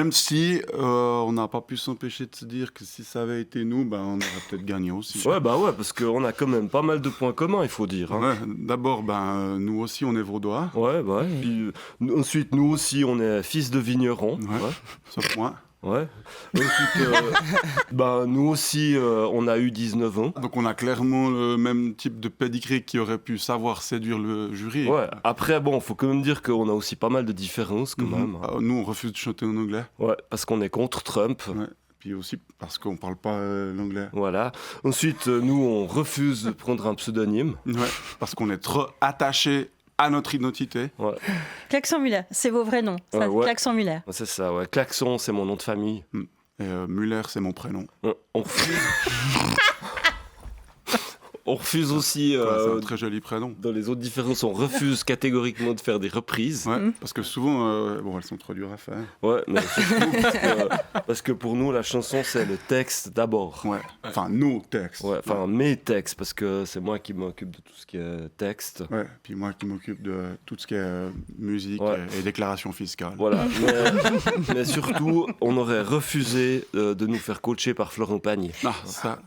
Même si on n'a pas pu s'empêcher de se dire que si ça avait été nous, on aurait peut-être gagné aussi. Ouais, parce qu'on a quand même pas mal de points communs, il faut dire. Ouais, d'abord, nous aussi, on est vaudois. Ouais. Puis, ensuite, nous aussi, on est fils de vignerons. Ouais. Sauf moi. Ouais. Ensuite, nous aussi, on a eu 19 ans. Donc on a clairement le même type de pedigree qui aurait pu savoir séduire le jury. Ouais. Après, faut quand même dire qu'on a aussi pas mal de différences quand même. Nous, on refuse de chanter en anglais. Ouais, parce qu'on est contre Trump. Ouais. Puis aussi parce qu'on parle pas l'anglais. Voilà. Ensuite, nous, on refuse de prendre un pseudonyme. Ouais, parce qu'on est trop attachés à notre identité. Ouais. Klaxon Muller, c'est vos vrais noms. Ça, ouais. Klaxon Muller. C'est ça, ouais. Klaxon, c'est mon nom de famille. Et Muller, c'est mon prénom. On refuse. On refuse aussi. C'est un très joli prénom. Dans les autres différences, on refuse catégoriquement de faire des reprises. Ouais, parce que souvent, elles sont trop dures à faire. Ouais, mais surtout parce que pour nous, la chanson, c'est le texte d'abord. Ouais. Enfin, nos textes. Ouais, enfin, mes textes, parce que c'est moi qui m'occupe de tout ce qui est texte. Ouais, puis moi qui m'occupe de tout ce qui est musique et déclaration fiscale. Voilà. Mais surtout, on aurait refusé de nous faire coacher par Florent Pagny.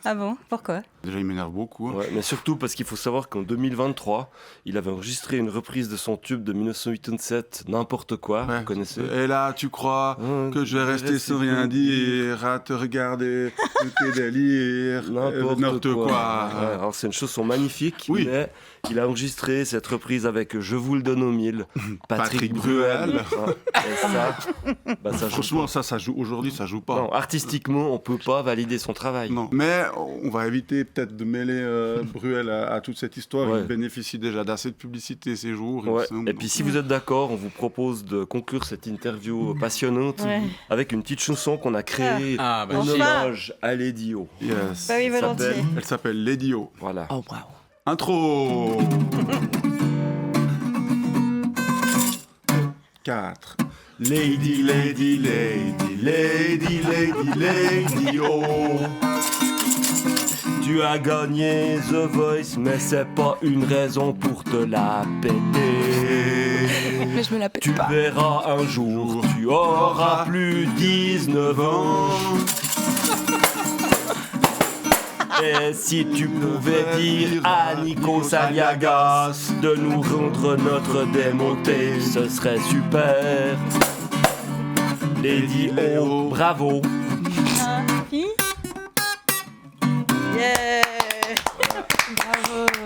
Ah bon ? Pourquoi ? Déjà, il m'énerve beaucoup. Ouais, mais surtout parce qu'il faut savoir qu'en 2023, il avait enregistré une reprise de son tube de 1987, N'importe quoi, vous connaissez ? Et là, tu crois que je vais rester sans rien dire, à te regarder, tes délires, n'importe quoi. Ouais, alors c'est une chanson magnifique, mais il a enregistré cette reprise avec Je vous le donne au mille, Patrick Bruel. Et ça franchement, ça joue. Aujourd'hui, ça joue pas. Non, artistiquement, on peut pas valider son travail. Non, mais on va éviter peut-être de mêler Bruel à toute cette histoire. Il bénéficie déjà d'assez de publicité ces jours. Ouais. Et puis si vous êtes d'accord, on vous propose de conclure cette interview passionnante avec une petite chanson qu'on a créée en hommage à Lady O. Yes. Bah oui, volontiers. Elle s'appelle Lady O. Voilà. Oh, wow. Intro. 4. Lady, lady, lady, lady, lady, lady, oh. Tu as gagné The Voice, mais c'est pas une raison pour te la péter. Mais je me la pète tu pas. Tu verras un jour, tu auras plus 19 ans. Et si tu pouvais dire à Nico Saliagas de nous rendre notre démonté, ce serait super. Lady O, bravo.